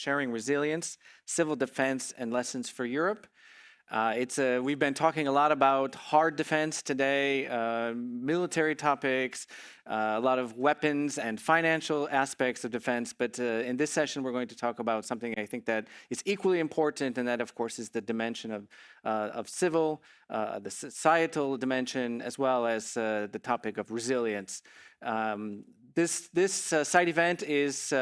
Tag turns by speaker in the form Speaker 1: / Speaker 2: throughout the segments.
Speaker 1: Sharing Resilience, Civil Defense, and Lessons for Europe. We've been talking a lot about hard defense today, military topics, a lot of weapons and financial aspects of defense. But in this session, we're going to talk about something I think that is equally important, and that, of course, is the dimension of civil, the societal dimension, as well as the topic of resilience. This side event is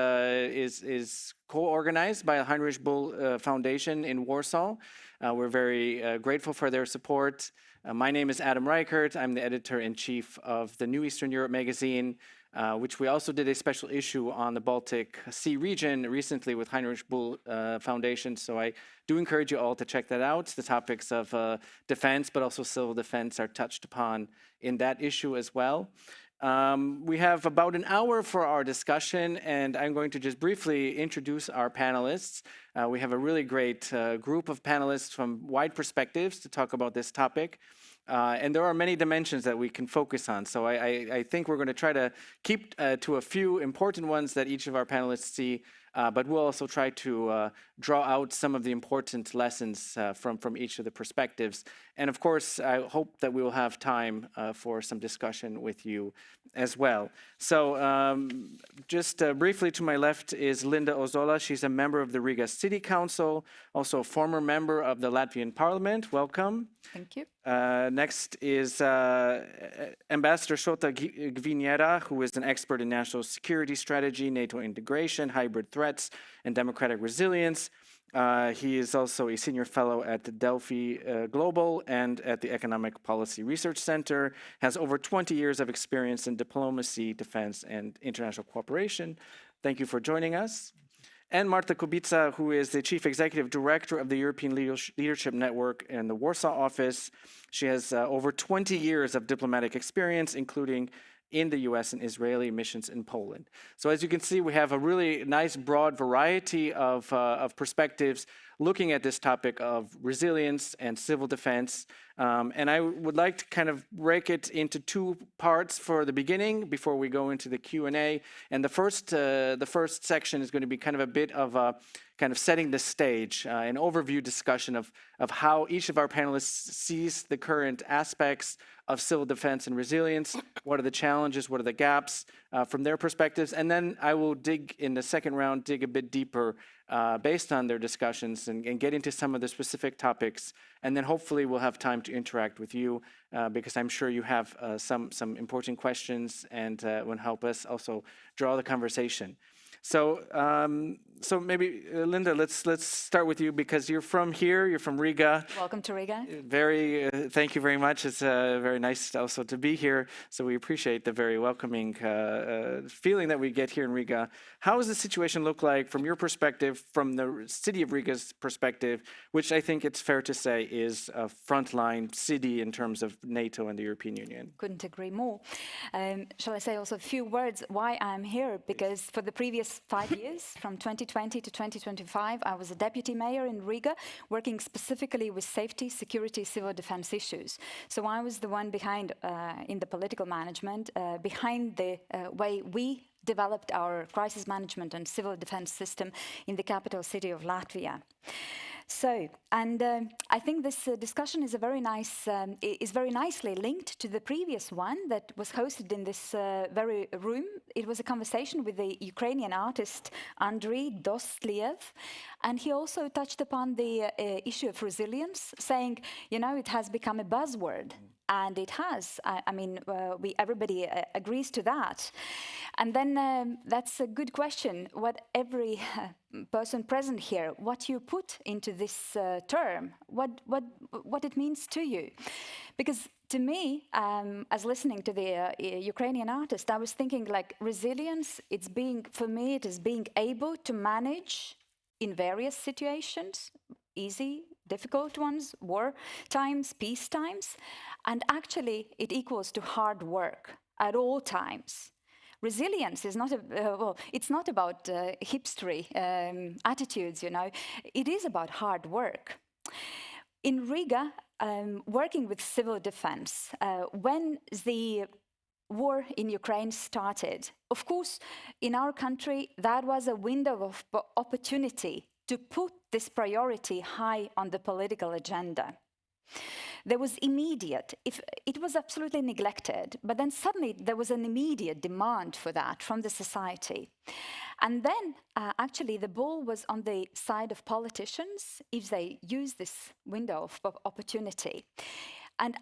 Speaker 1: co-organized by the Heinrich Böll Foundation in Warsaw. We're very grateful for their support. My name is Adam Reichert. I'm the editor-in-chief of the New Eastern Europe magazine, which we also did a special issue on the Baltic Sea region recently with Heinrich Böll Foundation. So I do encourage you all to check that out. The topics of defense, but also civil defense, are touched upon in that issue as well. We have about an hour for our discussion, and I'm going to just briefly introduce our panelists. We have a really great group of panelists from wide perspectives to talk about this topic. And there are many dimensions that we can focus on. So I think we're going to try to keep to a few important ones that each of our panelists see, but we'll also try to draw out some of the important lessons from each of the perspectives. And of course, I hope that we will have time for some discussion with you as well. So just briefly to my left is Linda Ozola. She's a member of the Riga City Council, also a former member of the Latvian Parliament. Welcome.
Speaker 2: Thank you.
Speaker 1: Next is Ambassador Šota Gviniera, who is an expert in national security strategy, NATO integration, hybrid threats, and democratic resilience. He is also a senior fellow at the Delphi Global and at the Economic Policy Research Center, has over 20 years of experience in diplomacy, defense, and international cooperation. Thank you for joining us. And Marta Kubica, who is the Chief Executive Director of the European Leadership Network in the Warsaw office. She has over 20 years of diplomatic experience, including in the US and Israeli missions in Poland. So as you can see, we have a really nice broad variety of perspectives looking at this topic of resilience and civil defense. And I would like to kind of break it into two parts for the beginning before we go into the Q&A. And the first section is going to be kind of a bit of a kind of setting the stage, an overview discussion of how each of our panelists sees the current aspects of civil defense and resilience, what are the challenges, what are the gaps from their perspectives. And then I will in the second round, dig a bit deeper based on their discussions and get into some of the specific topics. And then hopefully we'll have time to interact with you because I'm sure you have some important questions and will help us also draw the conversation. So maybe Linda, let's start with you because you're from here. You're from Riga.
Speaker 2: Welcome to Riga.
Speaker 1: Thank you very much. It's very nice also to be here. So we appreciate the very welcoming feeling that we get here in Riga. How does the situation look like from your perspective, from the city of Riga's perspective, which I think it's fair to say is a frontline city in terms of NATO and the European Union?
Speaker 2: Couldn't agree more. Shall I say also a few words why I'm here? Because for the previous 5 years, from 2020 to 2025, I was a deputy mayor in Riga, working specifically with safety, security, civil defense issues. So I was the one behind, in the political management, behind the way we developed our crisis management and civil defense system in the capital city of Latvia. So, and I think this discussion is very nicely linked to the previous one that was hosted in this very room. It was a conversation with the Ukrainian artist Andriy Dostliev, and he also touched upon the issue of resilience, saying, you know, it has become a buzzword. And it has. I mean, everybody agrees to that. And then that's a good question. What every person present here, what you put into this term, what it means to you. Because to me, as listening to the Ukrainian artist, I was thinking like resilience, for me, it is being able to manage in various situations, easy, difficult ones, war times, peace times, and actually it equals to hard work at all times. Resilience is not it's not about hipstery attitudes, you know. It is about hard work. In Riga, working with civil defense, when war in Ukraine started, of course, in our country, that was a window of opportunity to put this priority high on the political agenda. There was immediate, if it was absolutely neglected, but then suddenly there was an immediate demand for that from the society. And then actually the ball was on the side of politicians if they use this window of opportunity. And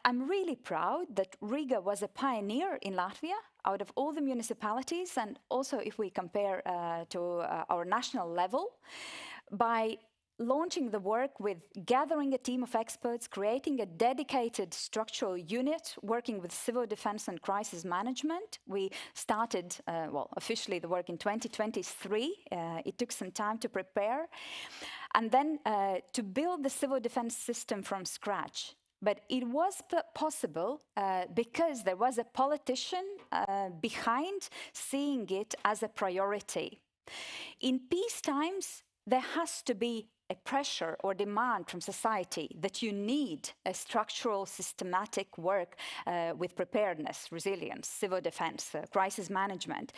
Speaker 2: I'm really proud that Riga was a pioneer in Latvia out of all the municipalities, and also if we compare to our national level, by launching the work with gathering a team of experts, creating a dedicated structural unit, working with civil defense and crisis management. We started, officially the work in 2023. It took some time to prepare. And then to build the civil defense system from scratch. But it was possible because there was a politician behind seeing it as a priority. In peace times, there has to be a pressure or demand from society that you need a structural, systematic work with preparedness, resilience, civil defense, crisis management.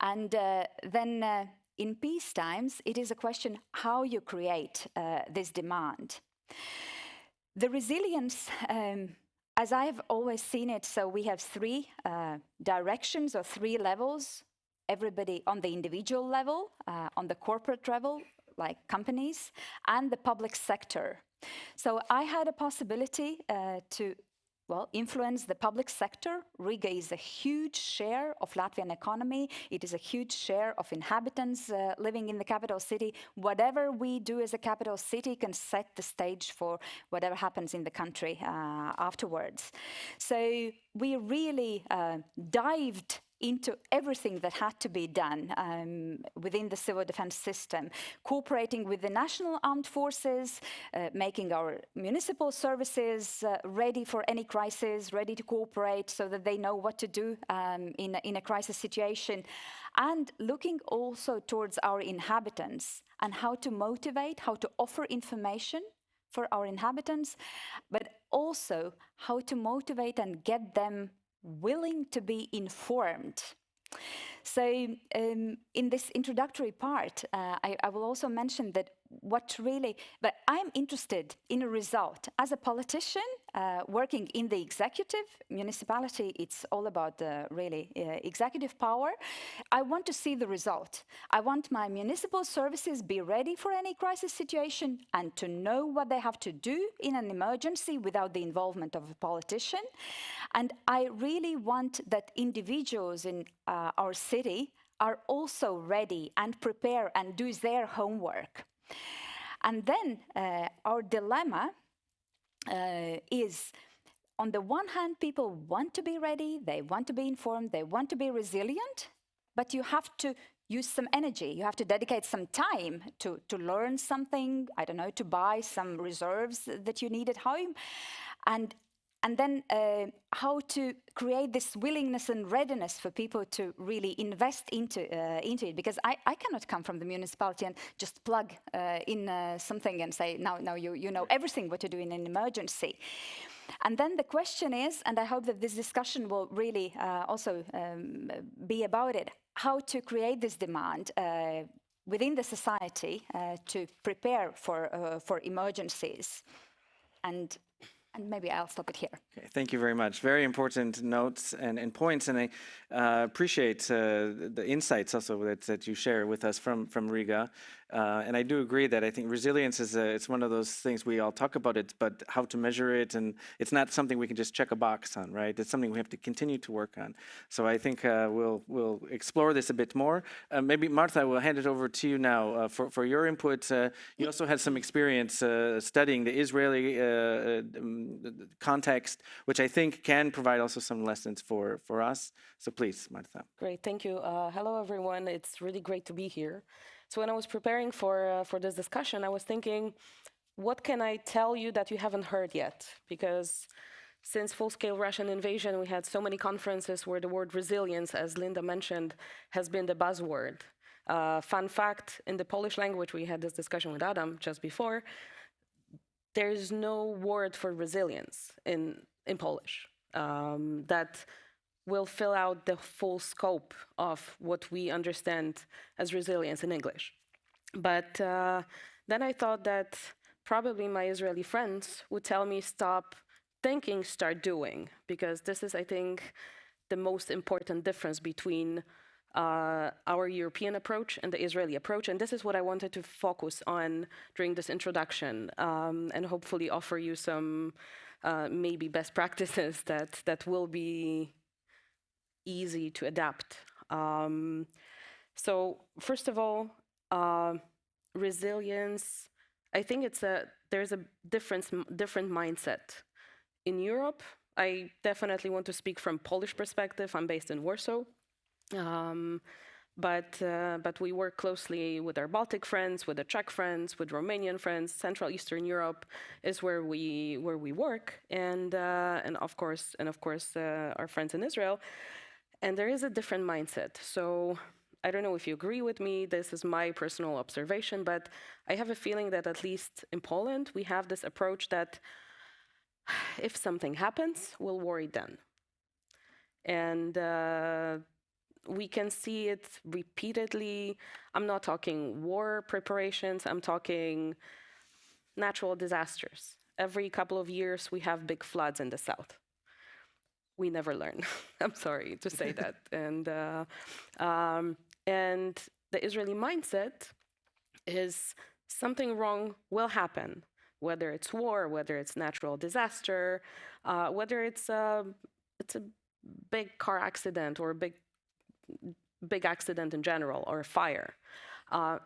Speaker 2: And then in peace times, it is a question how you create this demand. The resilience, as I have always seen it, so we have three directions or three levels. Everybody on the individual level, on the corporate level, like companies, and the public sector. So I had a possibility to influence the public sector. Riga is a huge share of Latvian economy. It is a huge share of inhabitants living in the capital city. Whatever we do as a capital city can set the stage for whatever happens in the country afterwards. So we really dived into everything that had to be done within the civil defense system, cooperating with the national armed forces, making our municipal services ready for any crisis, ready to cooperate so that they know what to do in a crisis situation, and looking also towards our inhabitants and how to motivate, how to offer information for our inhabitants, but also how to motivate and get them willing to be informed. So in this introductory part, I will also mention that but I'm interested in a result. As a politician working in the executive municipality, it's all about the really executive power. I want to see the result. I want my municipal services be ready for any crisis situation and to know what they have to do in an emergency without the involvement of a politician. And I really want that individuals in our city are also ready and prepare and do their homework. And then our dilemma is, on the one hand, people want to be ready, they want to be informed, they want to be resilient, but you have to use some energy. You have to dedicate some time to learn something, I don't know, to buy some reserves that you need at home. And then how to create this willingness and readiness for people to really invest into it. Because I cannot come from the municipality and just plug in something and say, now you know everything what to do in an emergency. And then the question is, and I hope that this discussion will really also be about it, how to create this demand within the society to prepare for emergencies. And maybe I'll stop it here.
Speaker 1: Okay, thank you very much. Very important notes and points, and I appreciate the insights also that you share with us from Riga. And I do agree that I think resilience is it's one of those things we all talk about it, but how to measure it, and it's not something we can just check a box on, right? It's something we have to continue to work on. So I think we'll explore this a bit more. Maybe Martha, I will hand it over to you now for your input. You also had some experience studying the Israeli context, which I think can provide also some lessons for us. So please, Martha.
Speaker 3: Great, thank you. Hello, everyone. It's really great to be here. So when I was preparing for this discussion, I was thinking, what can I tell you that you haven't heard yet? Because since full-scale Russian invasion, we had so many conferences where the word resilience, as Linda mentioned, has been the buzzword. Fun fact, in the Polish language, we had this discussion with Adam just before, there's no word for resilience in Polish. That will fill out the full scope of what we understand as resilience in English. But then I thought that probably my Israeli friends would tell me, stop thinking, start doing, because this is, I think, the most important difference between our European approach and the Israeli approach. And this is what I wanted to focus on during this introduction, and hopefully offer you some maybe best practices that will be easy to adapt. So first of all, resilience, I think there's a different mindset. In Europe, I definitely want to speak from Polish perspective. I'm based in Warsaw. But we work closely with our Baltic friends, with the Czech friends, with Romanian friends. Central Eastern Europe is where we work, and of course our friends in Israel. And there is a different mindset. So I don't know if you agree with me. This is my personal observation, but I have a feeling that at least in Poland we have this approach that if something happens, we'll worry then. And we can see it repeatedly. I'm not talking war preparations, I'm talking natural disasters. Every couple of years, we have big floods in the south. We never learn. I'm sorry to say that. And the Israeli mindset is something wrong will happen, whether it's war, whether it's natural disaster, whether it's a big car accident or a big accident in general, or a fire.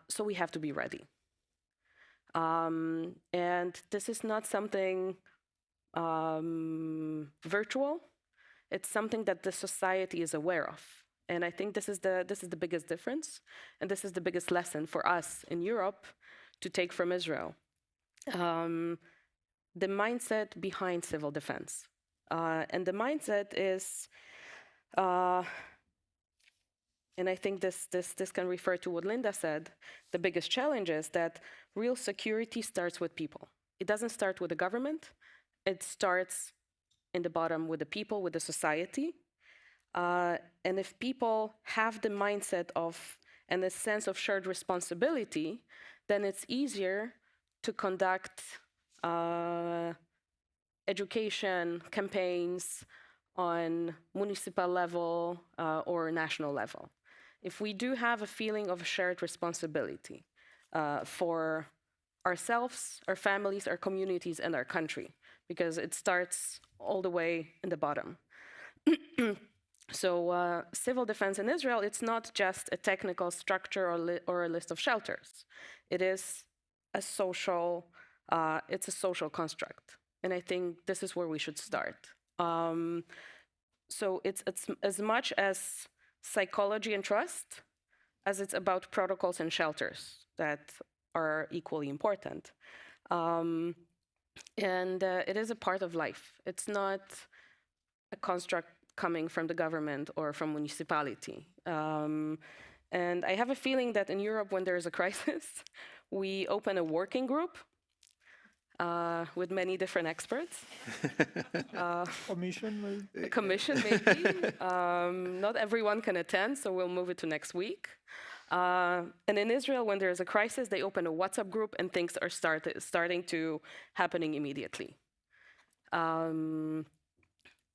Speaker 3: So we have to be ready. And this is not something virtual. It's something that the society is aware of. And I think this is the biggest difference. And this is the biggest lesson for us in Europe to take from Israel. The mindset behind civil defense. And the mindset is, and I think this can refer to what Linda said, the biggest challenge is that real security starts with people. It doesn't start with the government. It starts in the bottom with the people, with the society. And if people have the mindset of and a sense of shared responsibility, then it's easier to conduct education campaigns on municipal level or national level. If we do have a feeling of shared responsibility for ourselves, our families, our communities, and our country, because it starts all the way in the bottom. So civil defense in Israel, it's not just a technical structure or a list of shelters. It is a social, it's a social construct. And I think this is where we should start. So it's as much as psychology and trust as it's about protocols and shelters that are equally important. And it is a part of life. It's not a construct coming from the government or from municipality. And I have a feeling that in Europe, when there is a crisis, we open a working group with many different experts.
Speaker 4: Commission, maybe?
Speaker 3: A commission, maybe. Not everyone can attend, so we'll move it to next week. And in Israel, when there is a crisis, they open a WhatsApp group and things are starting to happening immediately.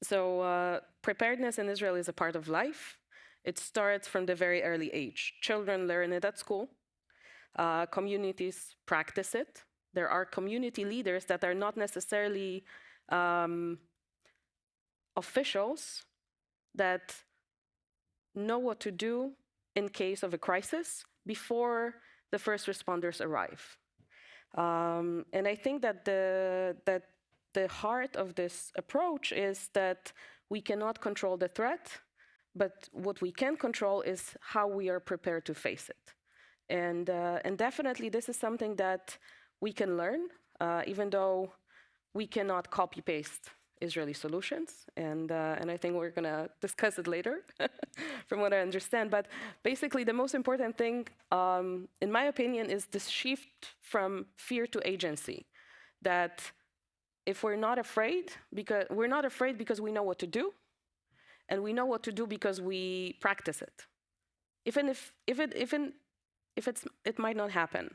Speaker 3: So preparedness in Israel is a part of life. It starts from the very early age. Children learn it at school. Communities practice it. There are community leaders that are not necessarily officials that know what to do in case of a crisis before the first responders arrive. And I think that the heart of this approach is that we cannot control the threat, but what we can control is how we are prepared to face it. And definitely this is something that we can learn, even though we cannot copy-paste Israeli solutions. And I think we're going to discuss it later, from what I understand. But basically, the most important thing, in my opinion, is this shift from fear to agency. That if we're not afraid because we know what to do, and we know what to do because we practice it, even if it might not happen.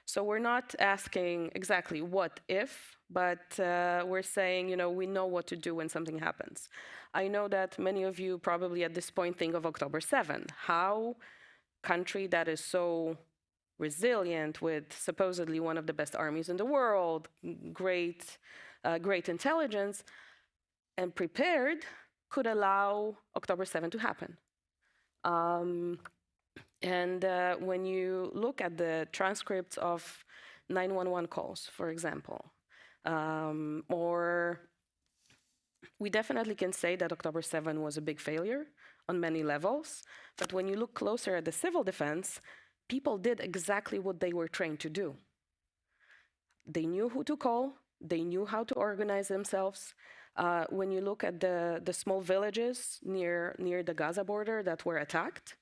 Speaker 3: So we're not asking exactly what if, but we're saying, we know what to do when something happens. I know that many of you probably at this point think of October 7. How country that is so resilient with supposedly one of the best armies in the world, great intelligence, and prepared could allow October 7 to happen. And when you look at the transcripts of 911 calls, for example, or we definitely can say that October 7 was a big failure on many levels. But when you look closer at the civil defense, people did exactly what they were trained to do. They knew who to call. They knew how to organize themselves. When you look at the small villages near the Gaza border that were attacked,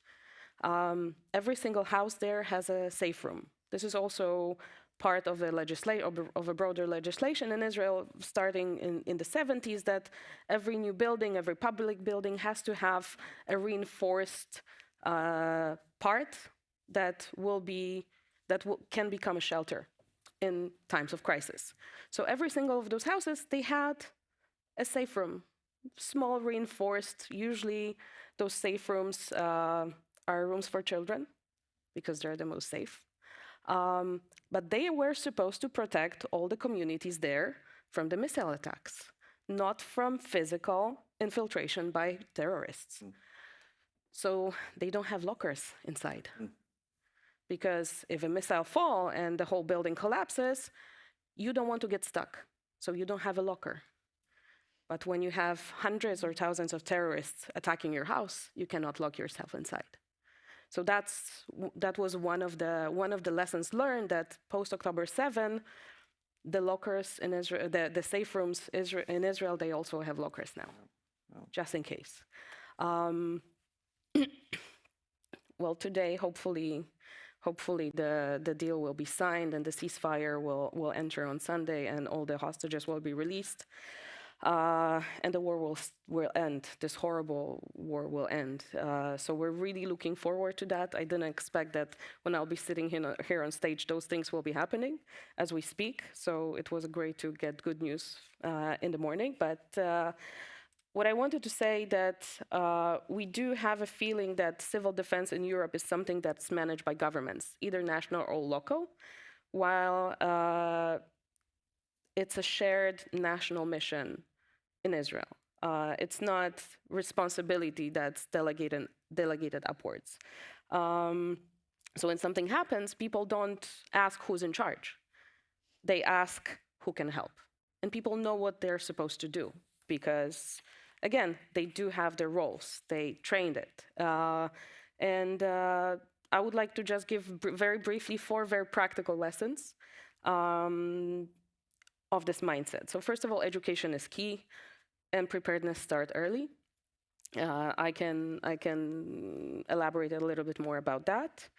Speaker 3: every single house there has a safe room. This is also part of a broader legislation in Israel, starting in the 70s, that every new building, every public building has to have a reinforced part that can become a shelter in times of crisis. So every single of those houses, they had a safe room, small reinforced. Usually those safe rooms are rooms for children because they're the most safe. But they were supposed to protect all the communities there from the missile attacks, not from physical infiltration by terrorists. So they don't have lockers inside. Because if a missile falls and the whole building collapses, you don't want to get stuck. So you don't have a locker. But when you have hundreds or thousands of terrorists attacking your house, you cannot lock yourself inside. So that was one of the lessons learned, that post-October 7, the lockers in Israel, the safe rooms in Israel, they also have lockers now, just in case. Well, today, hopefully the deal will be signed and the ceasefire will enter on Sunday and all the hostages will be released. And the war will end. This horrible war will end. So we're really looking forward to that. I didn't expect that when I'll be sitting here on stage, those things will be happening as we speak. So it was great to get good news in the morning. But what I wanted to say that we do have a feeling that civil defense in Europe is something that's managed by governments, either national or local, while it's a shared national mission in Israel. It's not responsibility that's delegated upwards. So when something happens, people don't ask who's in charge. They ask who can help. And people know what they're supposed to do because, again, they do have their roles. They trained it. And I would like to just give very briefly 4 very practical lessons of this mindset. So first of all, education is key, and preparedness start early. I can elaborate a little bit more about that.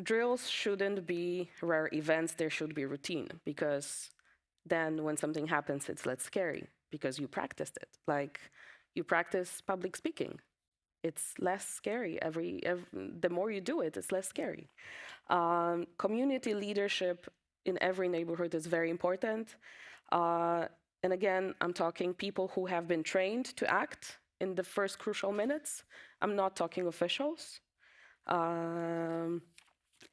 Speaker 3: Drills shouldn't be rare events, there should be routine, because then when something happens, it's less scary because you practiced it. Like you practice public speaking. It's less scary. The more you do it, it's less scary. Community leadership in every neighborhood is very important. And again, I'm talking people who have been trained to act in the first crucial minutes. I'm not talking officials. And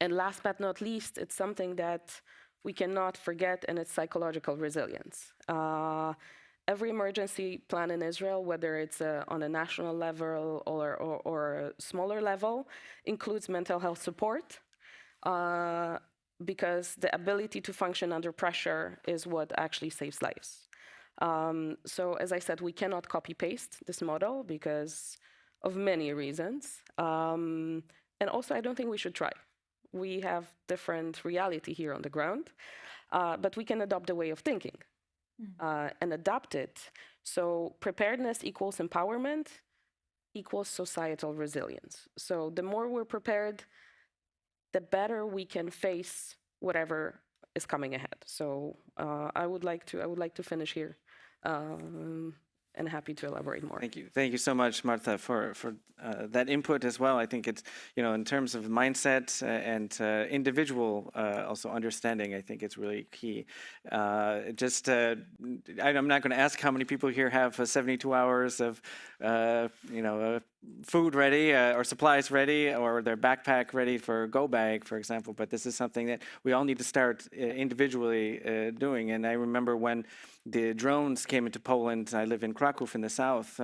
Speaker 3: last but not least, it's something that we cannot forget, and it's psychological resilience. Every emergency plan in Israel, whether it's on a national level or a smaller level, includes mental health support. Because the ability to function under pressure is what actually saves lives. So as I said, we cannot copy-paste this model because of many reasons. And also, I don't think we should try. We have different reality here on the ground, but we can adopt a way of thinking and adapt it. So preparedness equals empowerment equals societal resilience. So the more we're prepared, the better we can face whatever is coming ahead. So I would like to finish here. and happy to elaborate more.
Speaker 1: Thank you so much, Marta, for that input as well. I think it's, in terms of mindset and individual also understanding, I think it's really key. I'm not going to ask how many people here have 72 hours of, food ready or supplies ready or their backpack ready for go bag, for example. But this is something that we all need to start individually doing. And I remember when the drones came into Poland. I live in Krakow in the south,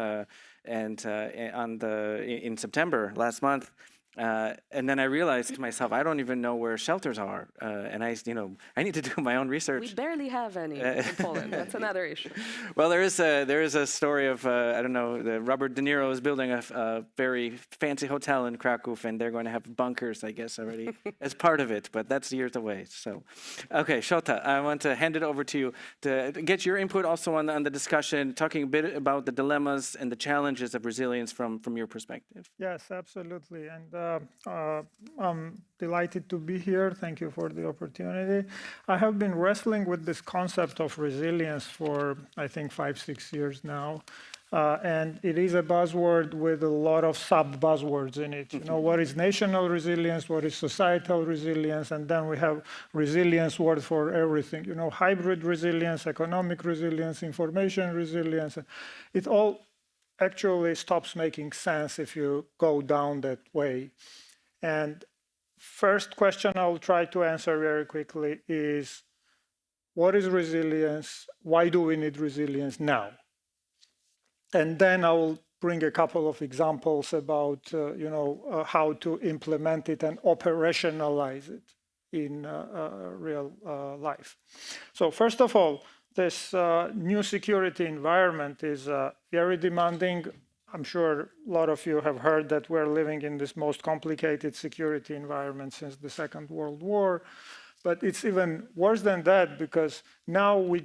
Speaker 1: and in September last month. And then I realized to myself, I don't even know where shelters are, and I need to do my own research.
Speaker 3: We barely have any in Poland. That's another issue.
Speaker 1: Well, there is a story of I don't know. Robert De Niro is building a very fancy hotel in Krakow, and they're going to have bunkers, I guess, already as part of it. But that's years away. So, okay, Shota, I want to hand it over to you to get your input also on the discussion, talking a bit about the dilemmas and the challenges of resilience from your perspective.
Speaker 4: Yes, absolutely. And I'm delighted to be here. Thank you for the opportunity. I have been wrestling with this concept of resilience for, I think, 5-6 years now. And it is a buzzword with a lot of sub-buzzwords in it. What is national resilience? What is societal resilience? And then we have resilience word for everything. Hybrid resilience, economic resilience, information resilience. It all actually stops making sense if you go down that way. And first question I'll try to answer very quickly is, what is resilience? Why do we need resilience now? And then I will bring a couple of examples about how to implement it and operationalize it in real life. So first of all, this new security environment is very demanding. I'm sure a lot of you have heard that we're living in this most complicated security environment since the Second World War. But it's even worse than that, because now we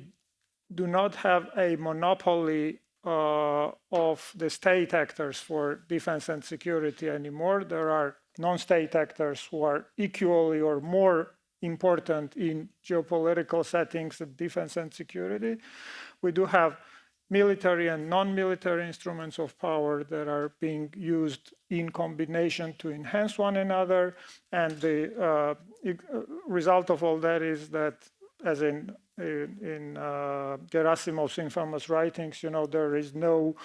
Speaker 4: do not have a monopoly of the state actors for defense and security anymore. There are non-state actors who are equally or more important in geopolitical settings of defense and security. We do have military and non-military instruments of power that are being used in combination to enhance one another. And the result of all that is that, as in Gerasimov's infamous writings, there is no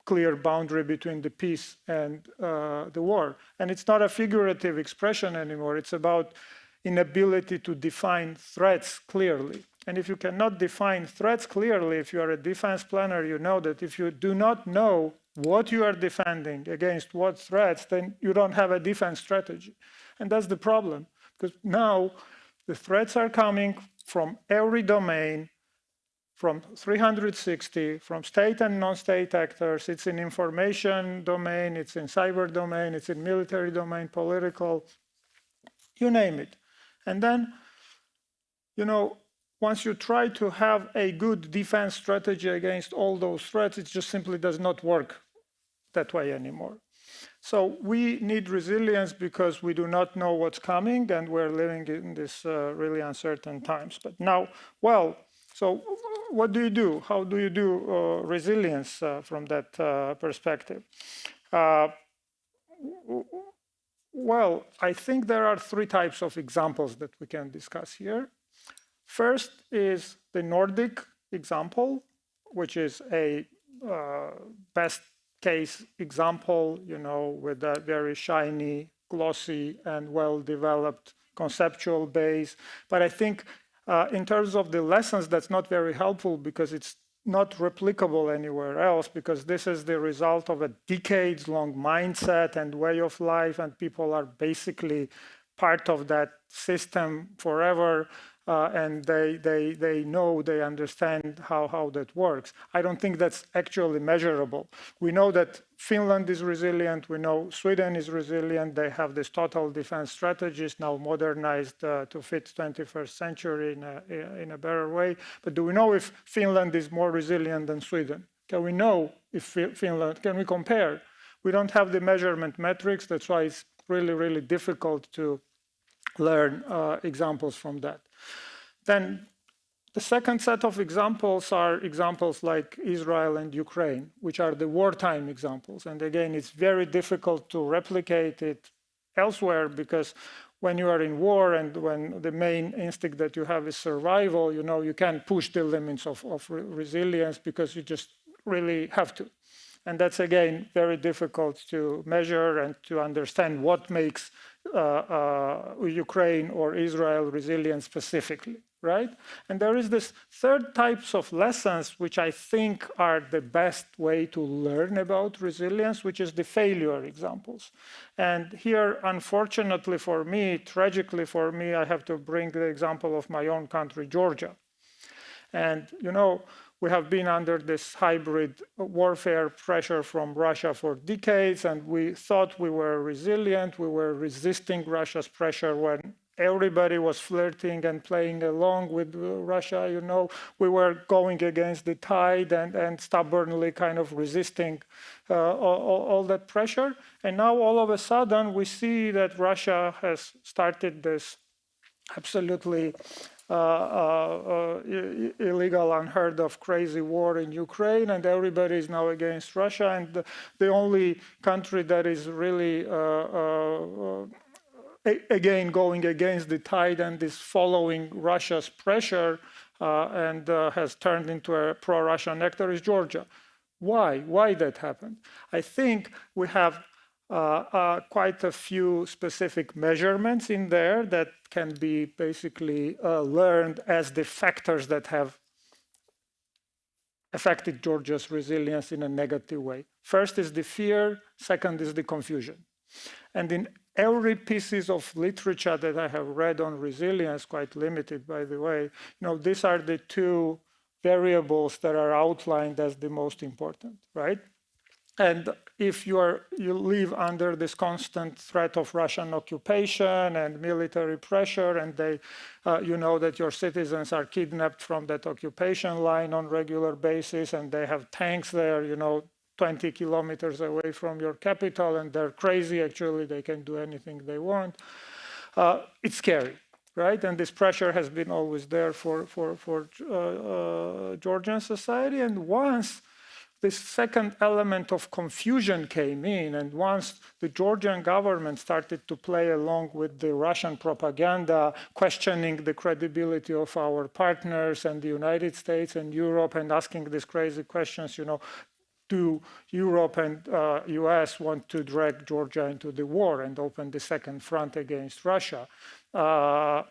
Speaker 4: clear boundary between the peace and the war. And it's not a figurative expression anymore. It's about inability to define threats clearly. And if you cannot define threats clearly, if you are a defense planner, you know that if you do not know what you are defending against what threats, then you don't have a defense strategy. And that's the problem, because now the threats are coming from every domain, from 360, from state and non-state actors. It's in information domain, it's in cyber domain, it's in military domain, political, you name it. And then, once you try to have a good defense strategy against all those threats, it just simply does not work that way anymore. So we need resilience because we do not know what's coming, and we're living in this really uncertain times. But now, so what do you do? How do you do resilience from that perspective? Well, I think there are 3 types of examples that we can discuss here. First is the Nordic example, which is a best case example, with a very shiny, glossy, and well-developed conceptual base. But I think in terms of the lessons, that's not very helpful, because it's not replicable anywhere else, because this is the result of a decades-long mindset and way of life, and people are basically part of that system forever, and they know, they understand how that works. I don't think that's actually measurable. We know that Finland is resilient. We know Sweden is resilient. They have this total defense strategies now modernized to fit 21st century in a better way. But do we know if Finland is more resilient than Sweden? Can we know if Finland, can we compare? We don't have the measurement metrics. That's why it's really, really difficult to learn examples from that. Then The second set of examples are examples like Israel and Ukraine, which are the wartime examples. And again, it's very difficult to replicate it elsewhere because when you are in war and when the main instinct that you have is survival, you can't push the limits of resilience because you just really have to. And that's, again, very difficult to measure and to understand what makes Ukraine or Israel resilient specifically, right? And there is this third types of lessons, which I think are the best way to learn about resilience, which is the failure examples. And here, unfortunately for me, tragically for me, I have to bring the example of my own country, Georgia. And, we have been under this hybrid warfare pressure from Russia for decades, and we thought we were resilient. We were resisting Russia's pressure when everybody was flirting and playing along with Russia. We were going against the tide and stubbornly kind of resisting all that pressure. And now all of a sudden we see that Russia has started this absolutely illegal, unheard of, crazy war in Ukraine, and everybody is now against Russia. And the only country that is really, again, going against the tide and is following Russia's pressure and has turned into a pro-Russian actor is Georgia. Why? Why that happened? I think we have quite a few specific measurements in there that can be basically learned as the factors that have affected Georgia's resilience in a negative way. First is the fear, second is the confusion. And in every pieces of literature that I have read on resilience, quite limited by the way, these are the two variables that are outlined as the most important, right? And if you live under this constant threat of Russian occupation and military pressure, and you know that your citizens are kidnapped from that occupation line on regular basis, and they have tanks there, 20 kilometers away from your capital, and they're crazy, actually, they can do anything they want. It's scary, right? And this pressure has been always there for Georgian society. And once this second element of confusion came in, and once the Georgian government started to play along with the Russian propaganda, questioning the credibility of our partners and the United States and Europe, and asking these crazy questions, do Europe and US want to drag Georgia into the war and open the second front against Russia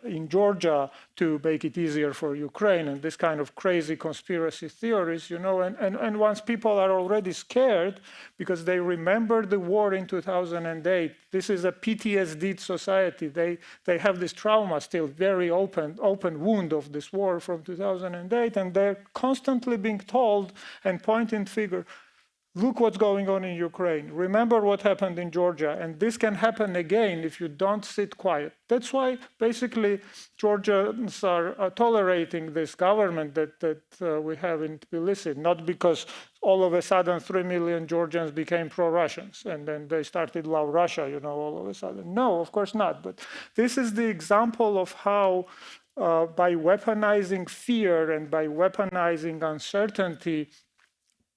Speaker 4: in Georgia to make it easier for Ukraine, and this kind of crazy conspiracy theories, and once people are already scared because they remember the war in 2008, this is a PTSD society. They have this trauma still, very open wound of this war from 2008, and they're constantly being told and pointing finger, look what's going on in Ukraine. Remember what happened in Georgia. And this can happen again if you don't sit quiet. That's why basically Georgians are tolerating this government that we have in Tbilisi, not because all of a sudden 3 million Georgians became pro-Russians and then they started love Russia, all of a sudden. No, of course not. But this is the example of how by weaponizing fear and by weaponizing uncertainty,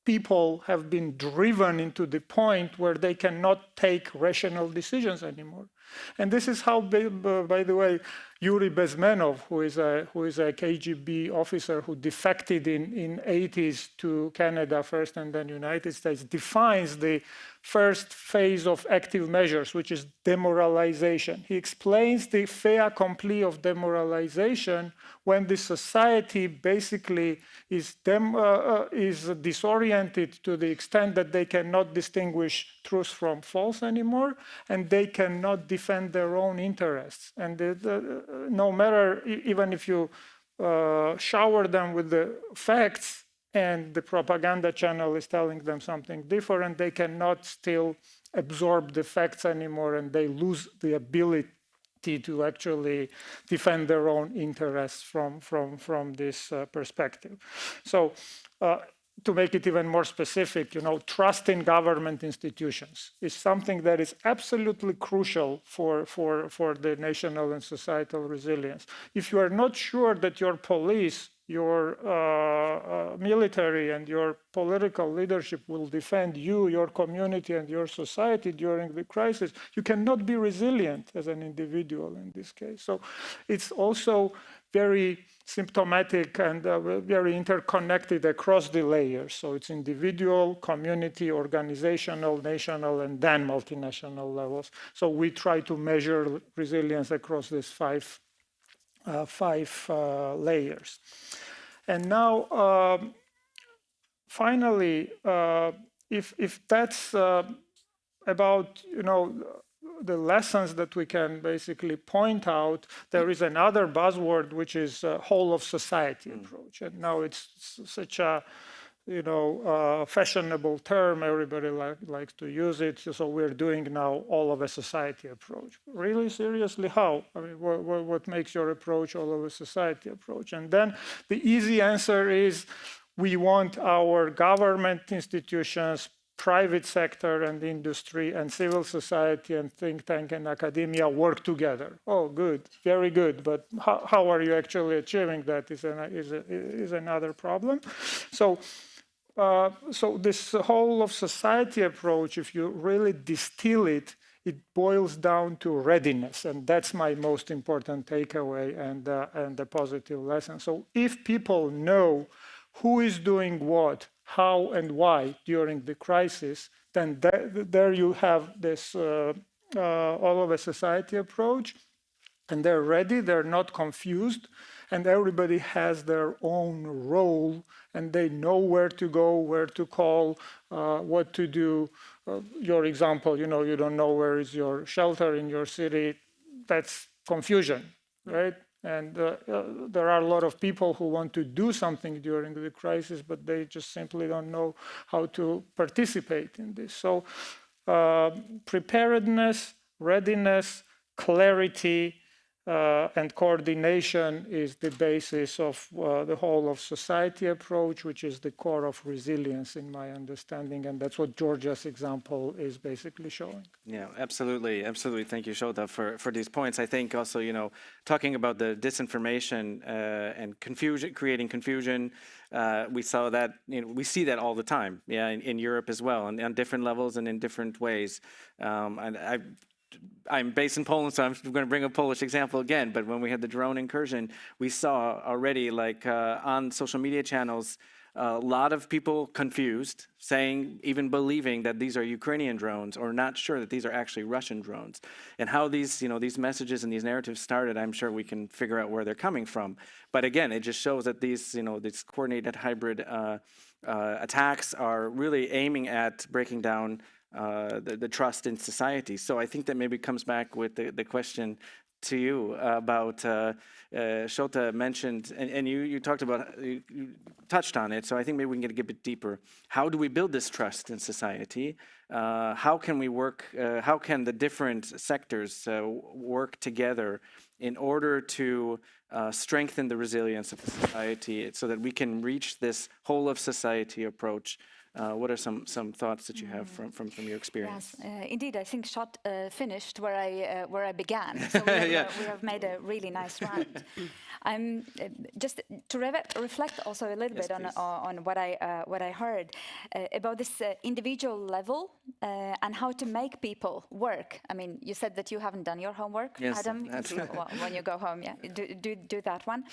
Speaker 4: people have been driven into the point where they cannot take rational decisions anymore. And this is how, by the way, Yuri Bezmenov, who is a KGB officer who defected in 80s to Canada first and then United States, defines the first phase of active measures, which is demoralization. He explains the fait accompli of demoralization when the society basically is disoriented to the extent that they cannot distinguish truth from false anymore, and they cannot defend their own interests. And no matter, even if you shower them with the facts, and the propaganda channel is telling them something different, they cannot still absorb the facts anymore, and they lose the ability to actually defend their own interests from this perspective. So to make it even more specific, trust in government institutions is something that is absolutely crucial for the national and societal resilience. If you are not sure that your police your military and your political leadership will defend you, your community, and your society during the crisis, you cannot be resilient as an individual in this case. So it's also very symptomatic and very interconnected across the layers. So it's individual, community, organizational, national, and then multinational levels. So we try to measure resilience across these five layers. And now, finally, if that's about, the lessons that we can basically point out, there is another buzzword, which is whole of society approach. And now it's such a, fashionable term. Everybody likes to use it. So we're doing now all of a society approach. Really, seriously, how? I mean, what makes your approach all of a society approach? And then the easy answer is we want our government institutions, private sector and industry and civil society and think tank and academia work together. Oh, good, very good. But how are you actually achieving that is another problem. So this whole of society approach, if you really distill it, it boils down to readiness. And that's my most important takeaway and the positive lesson. So if people know who is doing what, how and why during the crisis, then there you have this all of a society approach, and they're ready, they're not confused, and everybody has their own role, and they know where to go, where to call, what to do. Your example, you don't know where is your shelter in your city, that's confusion, right? And there are a lot of people who want to do something during the crisis, but they just simply don't know how to participate in this. So preparedness, readiness, clarity, and coordination is the basis of the whole of society approach, which is the core of resilience in my understanding. And that's what Georgia's example is basically showing.
Speaker 1: Yeah, absolutely. Absolutely. Thank you, Shota, for these points. I think also, talking about the disinformation and confusion, creating confusion, we saw that, we see that all the time, in Europe as well, and on different levels and in different ways. And I'm based in Poland, so I'm going to bring a Polish example again. But when we had the drone incursion, we saw already, on social media channels, a lot of people confused, saying, even believing that these are Ukrainian drones, or not sure that these are actually Russian drones. And how these, these messages and these narratives started, I'm sure we can figure out where they're coming from. But again, it just shows that these, these coordinated hybrid attacks are really aiming at breaking down the trust in society. So I think that maybe comes back with the question to you about Shota mentioned, and you talked about, you touched on it. So I think maybe we can get a bit deeper. How do we build this trust in society? How can we work? How can the different sectors work together in order to strengthen the resilience of the society, so that we can reach this whole of society approach? What are some thoughts that you have from your experience?
Speaker 2: Yes, indeed. I think Shot finished where I began. So we have made a really nice round. Just to reflect also a little bit on what I heard about this individual level and how to make people work. I mean, you said that you haven't done your homework, Adam. When you go home, do that one.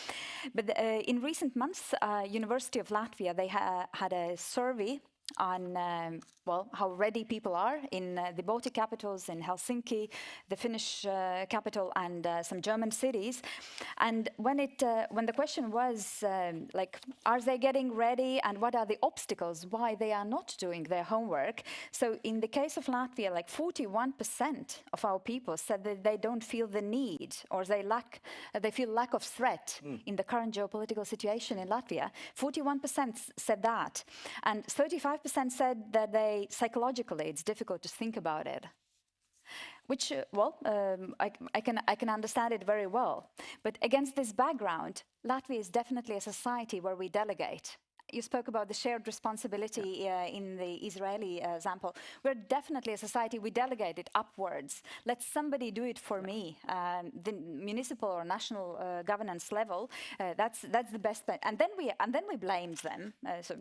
Speaker 2: But in recent months, University of Latvia, they had a survey on how ready people are in the Baltic capitals, in Helsinki, the Finnish capital, and some German cities. And when the question was are they getting ready, and what are the obstacles why they are not doing their homework? So in the case of Latvia, 41% of our people said that they don't feel the need, or they feel lack of threat in the current geopolitical situation in Latvia. 41% said that, and 35% said that psychologically it's difficult to think about it. Which, I can understand it very well. But against this background, Latvia is definitely a society where we delegate. you spoke about the shared responsibility in the Israeli example. We're definitely a society, we delegate it upwards. Let somebody do it for me. The municipal or national governance level, that's the best thing. And then we blame them, so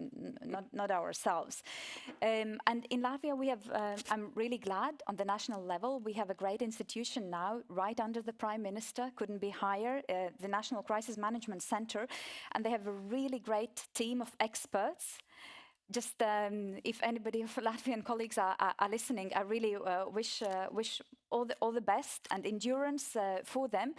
Speaker 2: not ourselves. And in Latvia, we have, I'm really glad, on the national level, we have a great institution now, right under the Prime Minister, couldn't be higher, the National Crisis Management Center, and they have a really great team of experts. Just if anybody of Latvian colleagues are listening, I really wish all the best and endurance for them.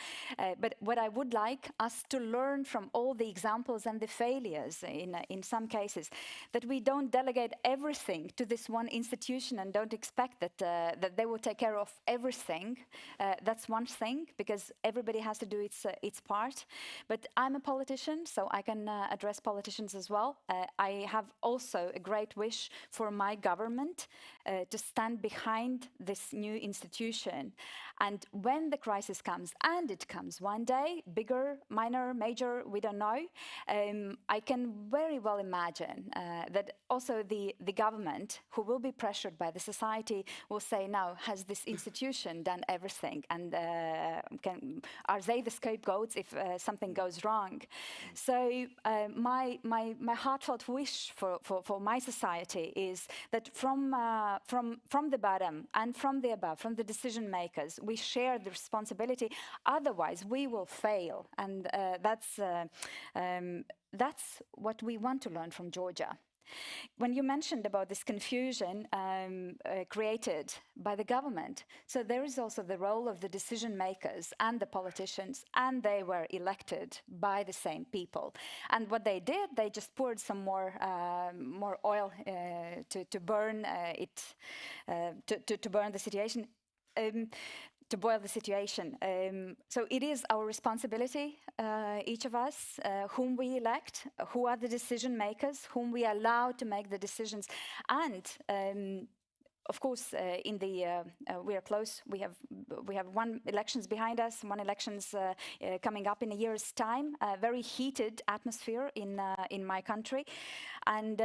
Speaker 2: But what I would like us to learn from all the examples and the failures in some cases, that we don't delegate everything to this one institution and don't expect that they will take care of everything. That's one thing, because everybody has to do its part. But I'm a politician, so I can address politicians as well. I have also a great wish for my government to stand behind this new institution. And when the crisis comes, and it comes one day, bigger, minor, major, we don't know, I can very well imagine that also the government, who will be pressured by the society, will say, now, has this institution done everything? And are they the scapegoats if something goes wrong? So my heartfelt wish for my society is that from the bottom and from the above, from the decision makers, we share the responsibility. Otherwise, we will fail, and that's what we want to learn from Georgia. When you mentioned about this confusion created by the government, so there is also the role of the decision makers and the politicians, and they were elected by the same people. And what they did, they just poured some more oil to burn to burn the situation. To boil the situation. So it is our responsibility, each of us, whom we elect, who are the decision makers, whom we allow to make the decisions. And of course, we are close. We have one elections behind us, one elections coming up in a year's time. A very heated atmosphere in my country, and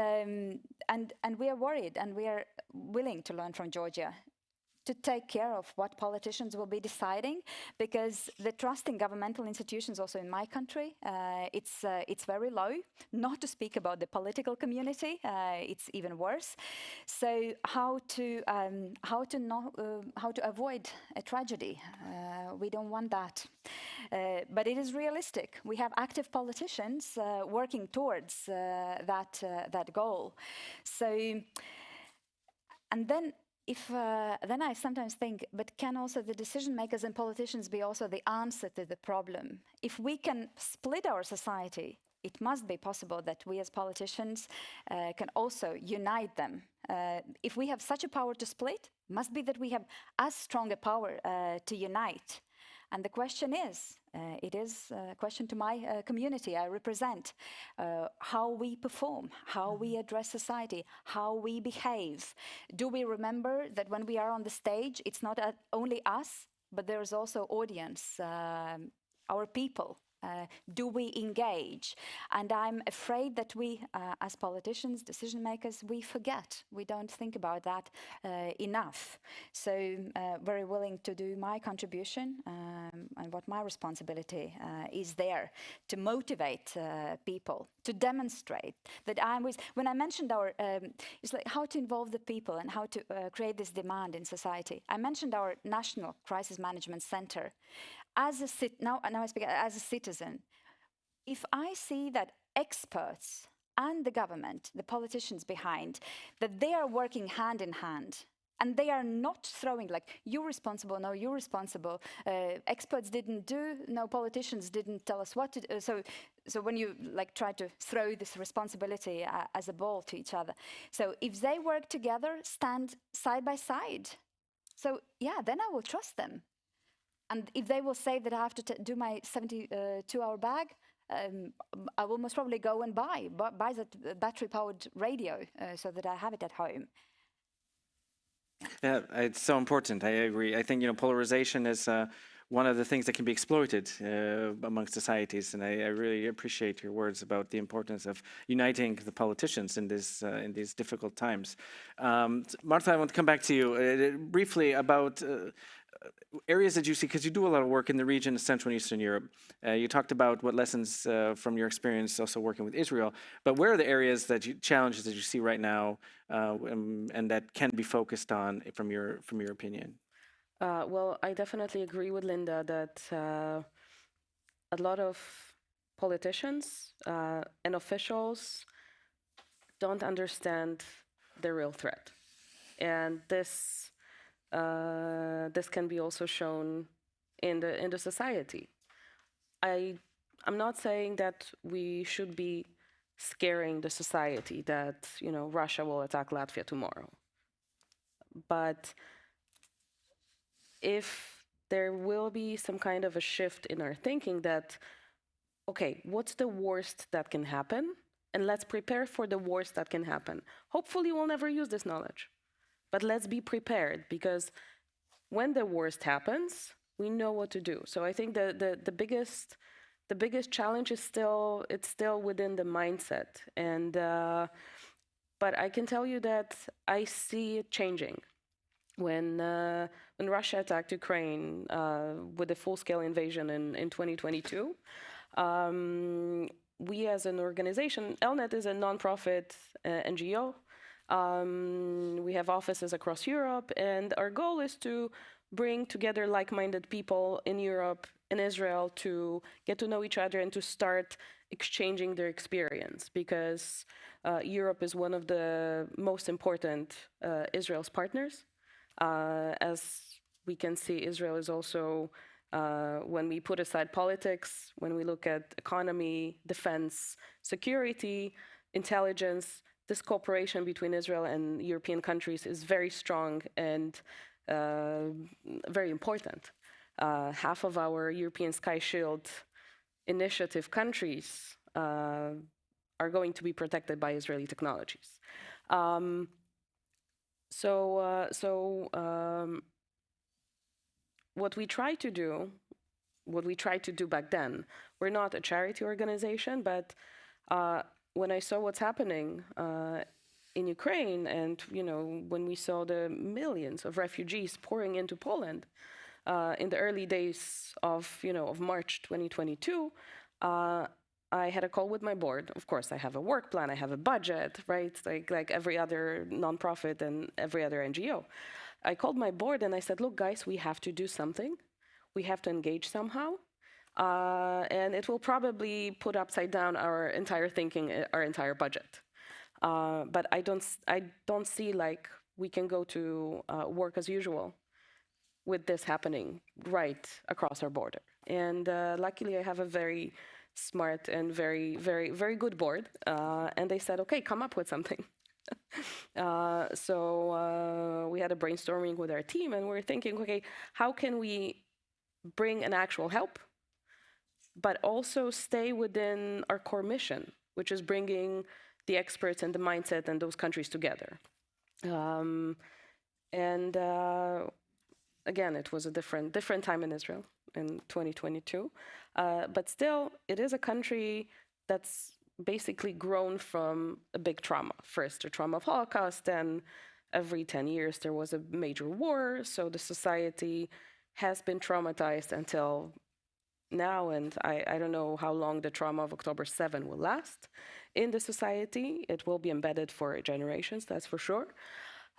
Speaker 2: we are worried, and we are willing to learn from Georgia, to take care of what politicians will be deciding, because the trust in governmental institutions also in my country, it's very low, not to speak about the political community, it's even worse. So how to avoid a tragedy? We don't want that. But it is realistic. We have active politicians working towards that goal. So, and then then I sometimes think, but can also the decision makers and politicians be also the answer to the problem? If we can split our society, it must be possible that we as politicians can also unite them. If we have such a power to split, must be that we have as strong a power to unite. And the question is, it is a question to my community I represent, how we perform, how we address society, how we behave. Do we remember that when we are on the stage, it's not only us, but there's also audience, our people. Do we engage? And I'm afraid that we, as politicians, decision makers, we forget. We don't think about that enough. So very willing to do my contribution and what my responsibility is there to motivate people, to demonstrate that when I mentioned it's like how to involve the people and how to create this demand in society. I mentioned our National Crisis Management Center. Now I speak as a citizen. If I see that experts and the government, the politicians behind, that they are working hand in hand, and they are not throwing like, you're responsible, no, you're responsible, experts didn't do, no, politicians didn't tell us what to do. So when you like try to throw this responsibility as a ball to each other. So if they work together, stand side by side, so yeah, then I will trust them. And if they will say that I have to do my 72-hour bag, I will most probably go and buy that battery-powered radio so that I have it at home.
Speaker 1: Yeah, it's so important. I agree. I think polarization is one of the things that can be exploited amongst societies. And I really appreciate your words about the importance of uniting the politicians in these difficult times. Marta, I want to come back to you briefly about areas that you see, because you do a lot of work in the region of Central and Eastern Europe. You talked about what lessons from your experience also working with Israel, but where are the areas challenges that you see right now and that can be focused on from your opinion?
Speaker 3: Well, I definitely agree with Linda that a lot of politicians and officials don't understand the real threat. And this can be also shown in the society. I'm not saying that we should be scaring the society that Russia will attack Latvia tomorrow. But if there will be some kind of a shift in our thinking that, okay, what's the worst that can happen? And let's prepare for the worst that can happen. Hopefully we'll never use this knowledge, but let's be prepared, because when the worst happens, we know what to do. So I think the biggest challenge is still within the mindset. And but I can tell you that I see it changing. When Russia attacked Ukraine with a full-scale invasion in 2022, we as an organization, ELNET is a nonprofit NGO. We have offices across Europe, and our goal is to bring together like-minded people in Europe and Israel to get to know each other and to start exchanging their experience, because Europe is one of the most important Israel's partners. As we can see, Israel is also, when we put aside politics, when we look at economy, defense, security, intelligence, this cooperation between Israel and European countries is very strong and very important. Half of our European Sky Shield initiative countries are going to be protected by Israeli technologies. What we tried to do back then, we're not a charity organization, but when I saw what's happening in Ukraine, and when we saw the millions of refugees pouring into Poland in the early days of March 2022, I had a call with my board. Of course, I have a work plan, I have a budget, right? Like every other nonprofit and every other NGO. I called my board and I said, look, guys, we have to do something. We have to engage somehow. And it will probably put upside down our entire thinking, our entire budget. But I don't see like we can go to work as usual with this happening right across our border. And luckily, I have a very smart and very, very, very good board. And they said, okay, come up with something. So we had a brainstorming with our team, and we're thinking, okay, how can we bring an actual help, but also stay within our core mission, which is bringing the experts and the mindset and those countries together. Again, it was a different time in Israel in 2022, but still, it is a country that's basically grown from a big trauma. First, the trauma of Holocaust, then every 10 years there was a major war, so the society has been traumatized until now, and I don't know how long the trauma of October 7 will last in the society. It will be embedded for generations, that's for sure.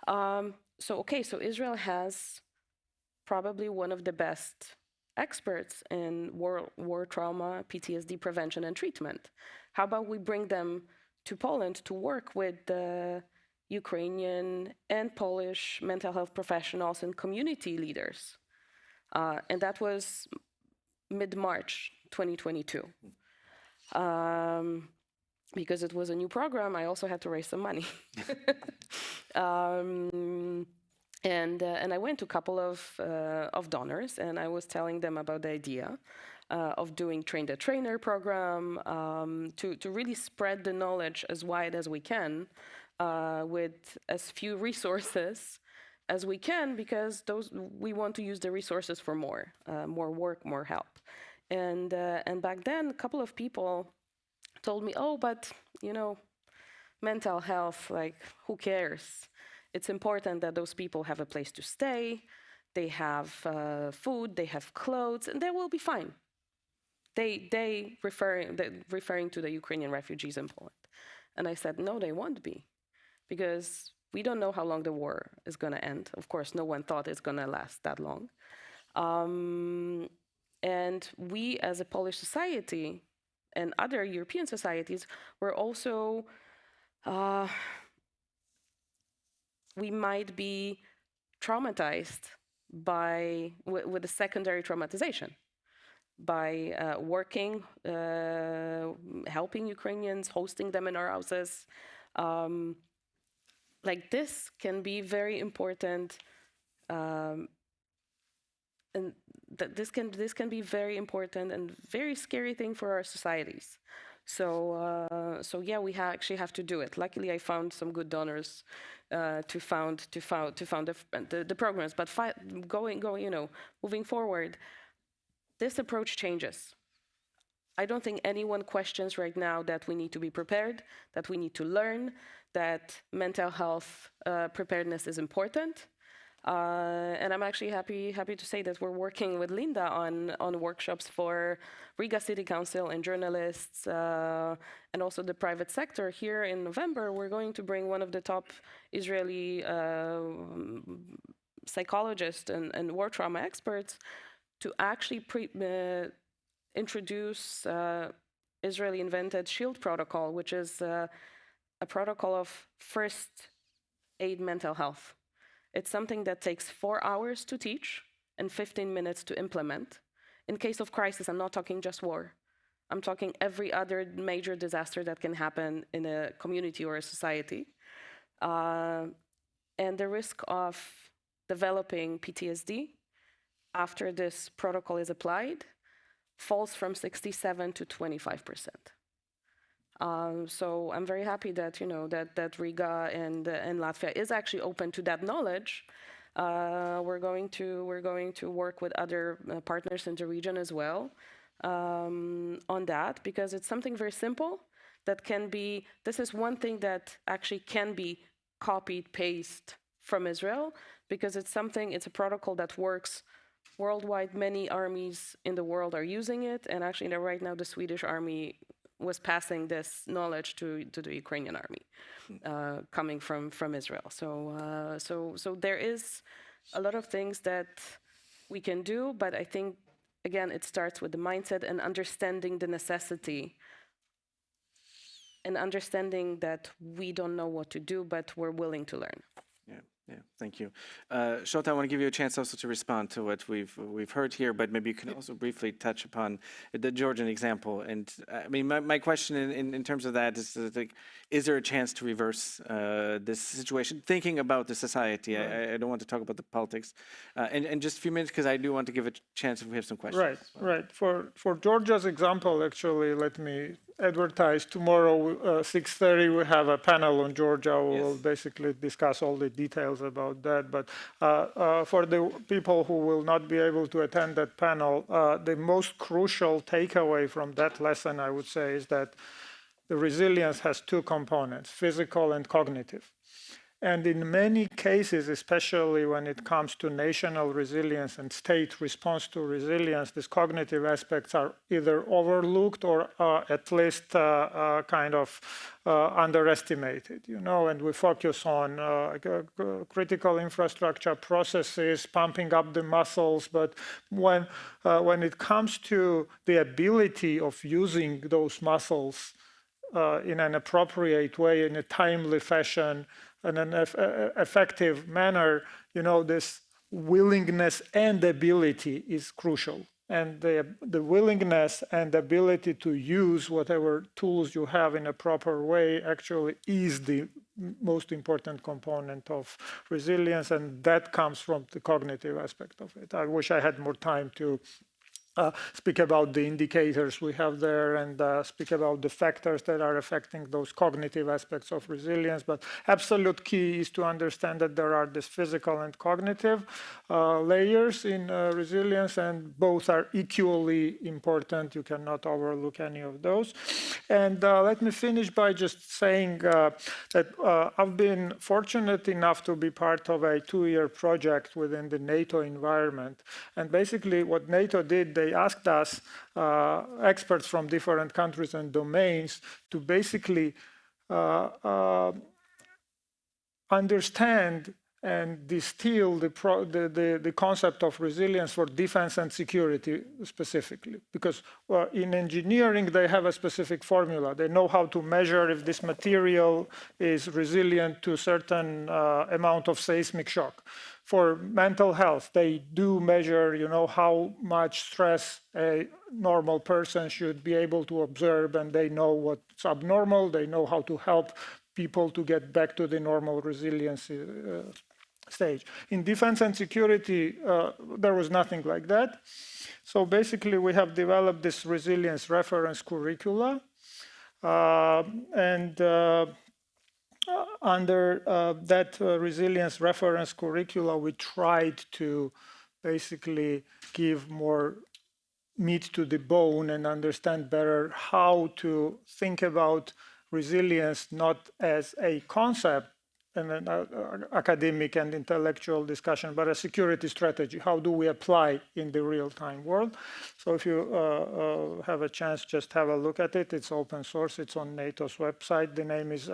Speaker 3: So Israel has probably one of the best experts in war trauma, PTSD prevention and treatment. How about we bring them to Poland to work with the Ukrainian and Polish mental health professionals and community leaders? And that was mid-March 2022. Because it was a new program, I also had to raise some money. And I went to a couple of donors, and I was telling them about the idea of doing train-the-trainer program to really spread the knowledge as wide as we can with as few resources as we can, because we want to use the resources for more work, more help. And back then, a couple of people told me, oh, but mental health, like, who cares? It's important that those people have a place to stay, they have food, they have clothes, and they will be fine. They referring to the Ukrainian refugees in Poland. And I said, no, they won't be, because we don't know how long the war is going to end. Of course, no one thought it's going to last that long. And we, as a Polish society and other European societies, were also, we might be traumatized with a secondary traumatization by working, helping Ukrainians, hosting them in our houses. Like, this can be very important, and this can be very important and very scary thing for our societies. So yeah, we actually have to do it. Luckily, I found some good donors to found the programs. But moving forward, this approach changes. I don't think anyone questions right now that we need to be prepared, that we need to learn, that mental health preparedness is important. And I'm actually happy to say that we're working with Linda on workshops for Riga City Council and journalists, and also the private sector. Here in November, we're going to bring one of the top Israeli psychologists and war trauma experts to actually introduce Israeli-invented SHIELD protocol, which is a protocol of first aid mental health. It's something that takes 4 hours to teach and 15 minutes to implement. In case of crisis, I'm not talking just war. I'm talking every other major disaster that can happen in a community or a society. And the risk of developing PTSD after this protocol is applied falls from 67 to 25%. So I'm very happy that that Riga and Latvia is actually open to that knowledge. We're going to work with other partners in the region as well on that, because it's something very simple that can be. This is one thing that actually can be copied, paste from Israel, because it's a protocol that works worldwide. Many armies in the world are using it, and actually right now the Swedish army was passing this knowledge to the Ukrainian army, coming from Israel. So there is a lot of things that we can do, but I think, again, it starts with the mindset and understanding the necessity, and understanding that we don't know what to do, but we're willing to learn.
Speaker 1: Yeah, thank you. Shota, I want to give you a chance also to respond to what we've heard here, but maybe you can also briefly touch upon the Georgian example. And I mean, my question in terms of that is, like, is there a chance to reverse this situation? Thinking about the society, right. I don't want to talk about the politics. And just a few minutes, because I do want to give a chance if we have some questions.
Speaker 4: Right. For Georgia's example, actually, let me advertise tomorrow 6:30 we have a panel on Georgia. We'll basically discuss all the details about that. But for the people who will not be able to attend that panel, the most crucial takeaway from that lesson, I would say, is that the resilience has two components: physical and cognitive. And in many cases, especially when it comes to national resilience and state response to resilience, these cognitive aspects are either overlooked or at least kind of underestimated, and we focus on critical infrastructure processes, pumping up the muscles. But when it comes to the ability of using those muscles in an appropriate way, in a timely fashion, in an effective manner, this willingness and ability is crucial. And the willingness and ability to use whatever tools you have in a proper way actually is the most important component of resilience, and that comes from the cognitive aspect of it. I wish I had more time to speak about the indicators we have there and speak about the factors that are affecting those cognitive aspects of resilience. But absolute key is to understand that there are these physical and cognitive layers in resilience, and both are equally important. You cannot overlook any of those. And let me finish by just saying that I've been fortunate enough to be part of a 2-year project within the NATO environment. And basically what NATO did, they asked us, experts from different countries and domains, to basically understand and distill the concept of resilience for defense and security specifically. Because in engineering, they have a specific formula. They know how to measure if this material is resilient to a certain amount of seismic shock. For mental health, they do measure, how much stress a normal person should be able to observe, and they know what's abnormal. They know how to help people to get back to the normal resiliency stage. In defense and security, there was nothing like that. So basically, we have developed this resilience reference curricula, and under that resilience reference curricula, we tried to basically give more meat to the bone and understand better how to think about resilience not as a concept and an academic and intellectual discussion, but a security strategy. How do we apply in the real-time world? So if you have a chance, just have a look at it. It's open source. It's on NATO's website. The name is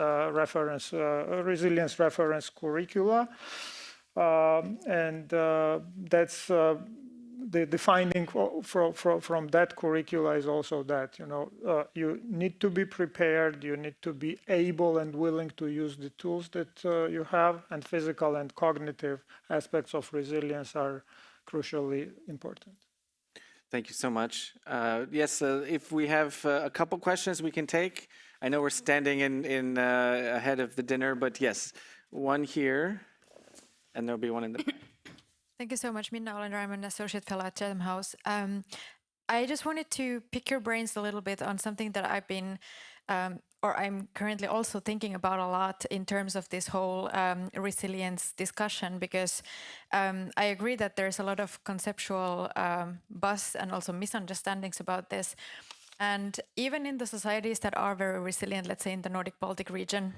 Speaker 4: Resilience Reference Curricula. And that's the finding from that curricula is also that, you need to be prepared, you need to be able and willing to use the tools that you have, and physical and cognitive aspects of resilience are crucially important.
Speaker 1: Thank you so much. Yes, if we have a couple questions we can take. I know we're standing in ahead of the dinner, but yes, one here, and there'll be one in the back.
Speaker 5: Thank you so much, Minna Olander. I'm an associate fellow at Chatham House. I just wanted to pick your brains a little bit on something that I've been, or I'm currently also thinking about a lot in terms of this whole resilience discussion, because I agree that there's a lot of conceptual buzz and also misunderstandings about this. And even in the societies that are very resilient, let's say in the Nordic Baltic region,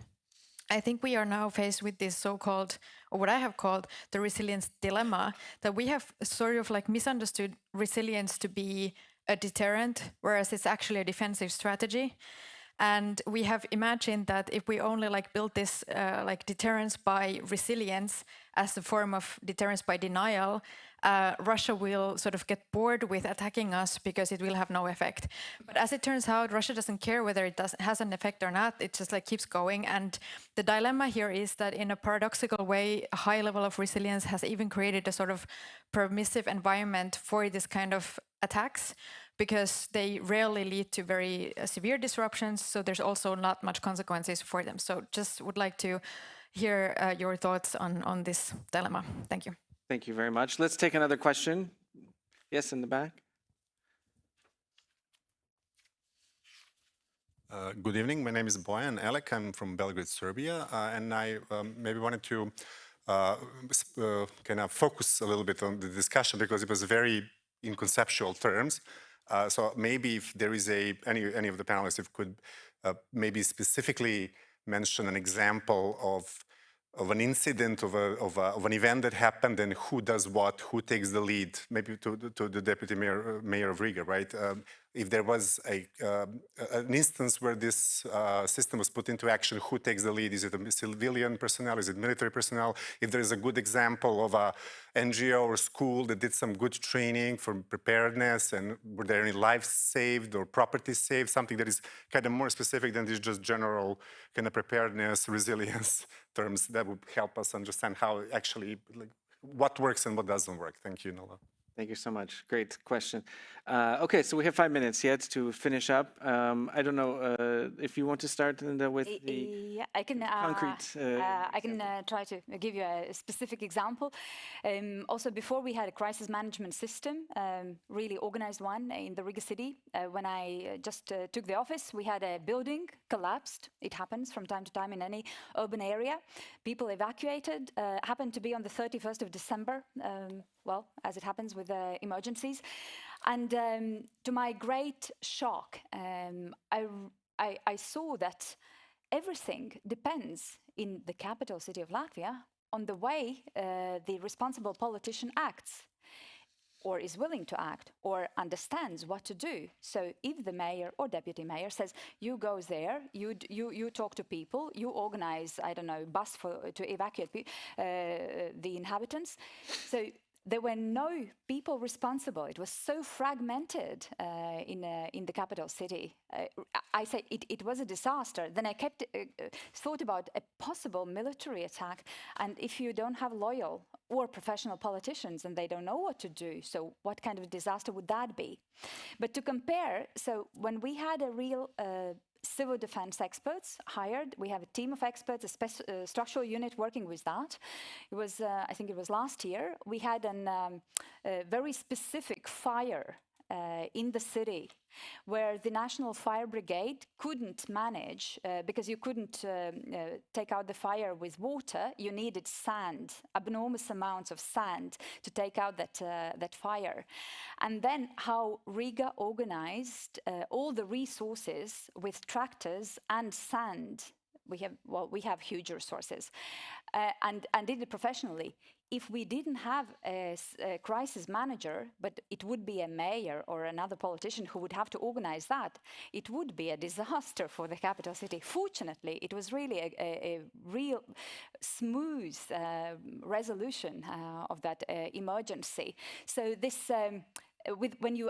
Speaker 5: I think we are now faced with this so-called, or what I have called, the resilience dilemma, that we have sort of like misunderstood resilience to be a deterrent, whereas it's actually a defensive strategy. And we have imagined that if we only build this deterrence by resilience as a form of deterrence by denial, Russia will sort of get bored with attacking us because it will have no effect. But as it turns out, Russia doesn't care whether it has an effect or not. It just keeps going. And the dilemma here is that in a paradoxical way, a high level of resilience has even created a sort of permissive environment for this kind of attacks, because they rarely lead to very severe disruptions. So there's also not much consequences for them. So just would like to hear your thoughts on this dilemma. Thank you.
Speaker 1: Thank you very much. Let's take another question. Yes, in the back.
Speaker 6: Good evening. My name is Bojan Elek. I'm from Belgrade, Serbia, and I maybe wanted to kind of focus a little bit on the discussion because it was very in conceptual terms. So maybe if there is any of the panelists, if could maybe specifically mention an example of an incident, of an event that happened, and who does what, who takes the lead, maybe to the deputy mayor of Riga, right? If there was an instance where this system was put into action, who takes the lead? Is it a civilian personnel? Is it military personnel? If there is a good example of a NGO or school that did some good training for preparedness, and were there any lives saved or property saved? Something that is kind of more specific than this just general kind of preparedness, resilience terms that would help us understand how actually, what works and what doesn't work. Thank you, Nola.
Speaker 1: Thank you so much. Great question. Okay, so we have 5 minutes yet to finish up. I don't know if you want to start with the
Speaker 2: Yeah, I can.
Speaker 1: concrete.
Speaker 2: I can try to give you a specific example. Also, before we had a crisis management system, really organized one in the Riga city. When I just took the office, we had a building collapsed. It happens from time to time in any urban area. People evacuated. Happened to be on the 31st of December. Well, as it happens with emergencies. And to my great shock, I saw that everything depends in the capital city of Latvia on the way the responsible politician acts, or is willing to act, or understands what to do. So if the mayor or deputy mayor says, you go there, you talk to people, you organize, I don't know, bus to evacuate the inhabitants. So there were no people responsible. It was so fragmented in the capital city. I say it was a disaster. Then I thought about a possible military attack. And if you don't have loyal or professional politicians and they don't know what to do, so what kind of disaster would that be? But to compare, so when we had a real civil defense experts hired. We have a team of experts, a structural unit working with that. It was, I think it was last year. We had a very specific fire in the city where the National Fire Brigade couldn't manage because you couldn't take out the fire with water. You needed sand, enormous amounts of sand to take out that fire. And then how Riga organized all the resources with tractors and sand. We have huge resources and did it professionally. If we didn't have a crisis manager, but it would be a mayor or another politician who would have to organize that, it would be a disaster for the capital city. Fortunately, it was really a real smooth resolution of that emergency. So this, when you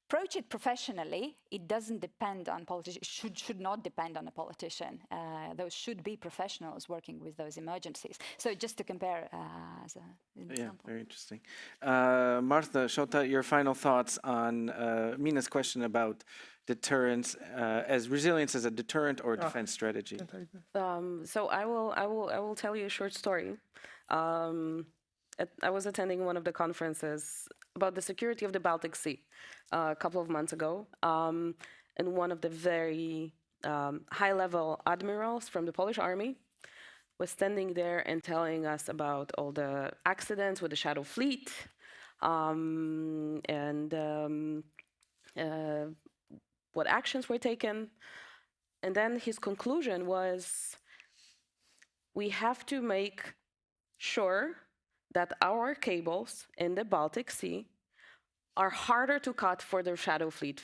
Speaker 2: approach it professionally, it doesn't depend on politicians. Should not depend on a politician. Those should be professionals working with those emergencies. So just to compare as an example.
Speaker 1: Very interesting. Martha, Shota, your final thoughts on Mina's question about deterrence as resilience as a deterrent or defense strategy.
Speaker 3: So I will tell you a short story. I was attending one of the conferences about the security of the Baltic Sea a couple of months ago, and one of the very high-level admirals from the Polish army was standing there and telling us about all the accidents with the Shadow Fleet and what actions were taken. And then his conclusion was, we have to make sure that our cables in the Baltic Sea are harder to cut for the Shadow Fleet,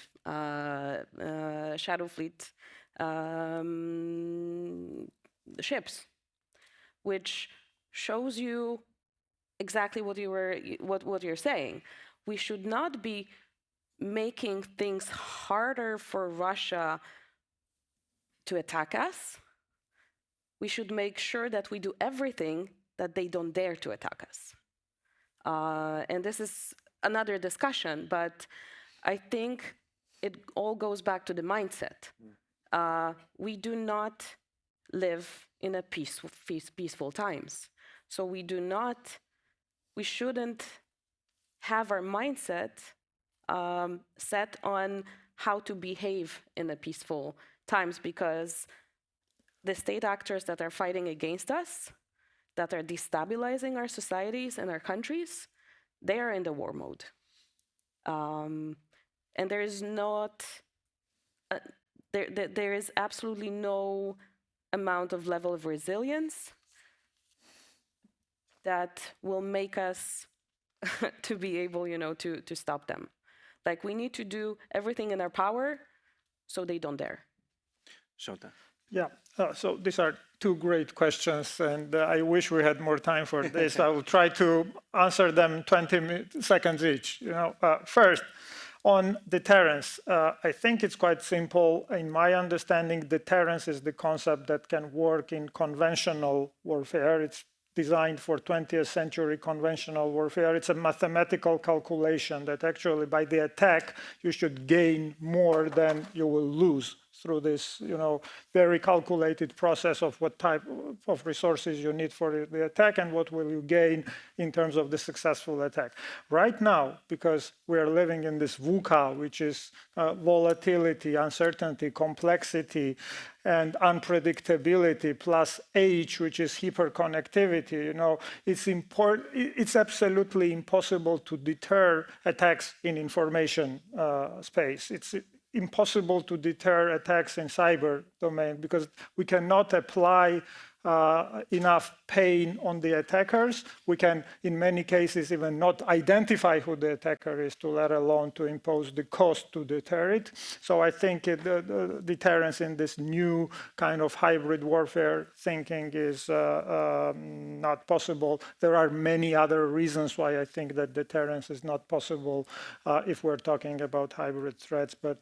Speaker 3: ships, which shows you exactly what you're saying. We should not be making things harder for Russia to attack us. We should make sure that we do everything that they don't dare to attack us. And this is another discussion, but I think it all goes back to the mindset. We do not live in a peaceful times. So we shouldn't have our mindset set on how to behave in the peaceful times, because the state actors that are fighting against us, that are destabilizing our societies and our countries, they are in the war mode. And there is not, there is absolutely no amount of level of resilience that will make us to be able, to stop them. Like, we need to do everything in our power so they don't dare.
Speaker 1: Shota.
Speaker 4: Yeah, so these are two great questions, and I wish we had more time for this. I will try to answer them 20 seconds each. First, on deterrence, I think it's quite simple. In my understanding, deterrence is the concept that can work in conventional warfare. It's designed for 20th century conventional warfare. It's a mathematical calculation that actually by the attack, you should gain more than you will lose through this, very calculated process of what type of resources you need for the attack and what will you gain in terms of the successful attack. Right now, because we are living in this VUCA, which is volatility, uncertainty, complexity, and unpredictability, plus H, which is hyperconnectivity, it's absolutely impossible to deter attacks in information space. It's impossible to deter attacks in cyber domain because we cannot apply enough pain on the attackers. We can, in many cases, even not identify who the attacker is, to let alone to impose the cost to deter it. So I think the deterrence in this new kind of hybrid warfare thinking is not possible. There are many other reasons why I think that deterrence is not possible if we're talking about hybrid threats. But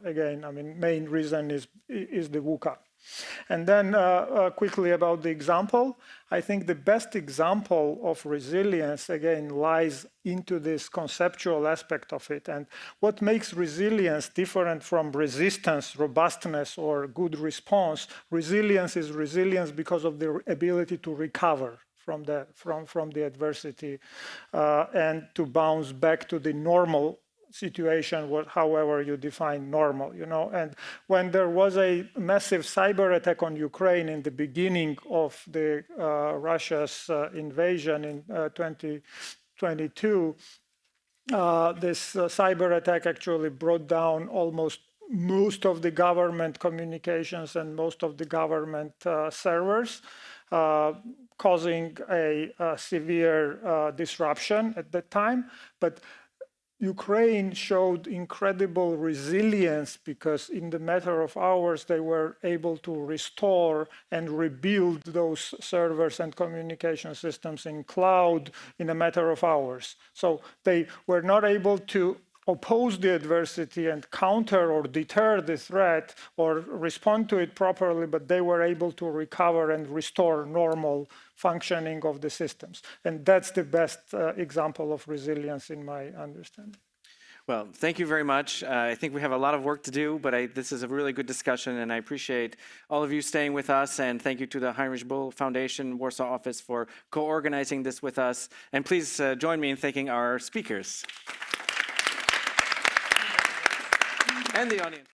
Speaker 4: again, main reason is the VUCA. And then quickly about the example, I think the best example of resilience, again, lies into this conceptual aspect of it. And what makes resilience different from resistance, robustness, or good response? Resilience is resilience because of the ability to recover from the adversity and to bounce back to the normal situation, however you define normal, And when there was a massive cyber attack on Ukraine in the beginning of the Russia's invasion in 2022, this cyber attack actually brought down almost most of the government communications and most of the government servers, causing a severe disruption at that time. But Ukraine showed incredible resilience because in the matter of hours, they were able to restore and rebuild those servers and communication systems in cloud in a matter of hours. So they were not able to oppose the adversity and counter or deter the threat or respond to it properly, but they were able to recover and restore normal functioning of the systems. And that's the best example of resilience in my understanding.
Speaker 1: Well, thank you very much. I think we have a lot of work to do, but this is a really good discussion, and I appreciate all of you staying with us. And thank you to the Heinrich Böll Foundation Warsaw office for co-organizing this with us. And please join me in thanking our speakers and the audience.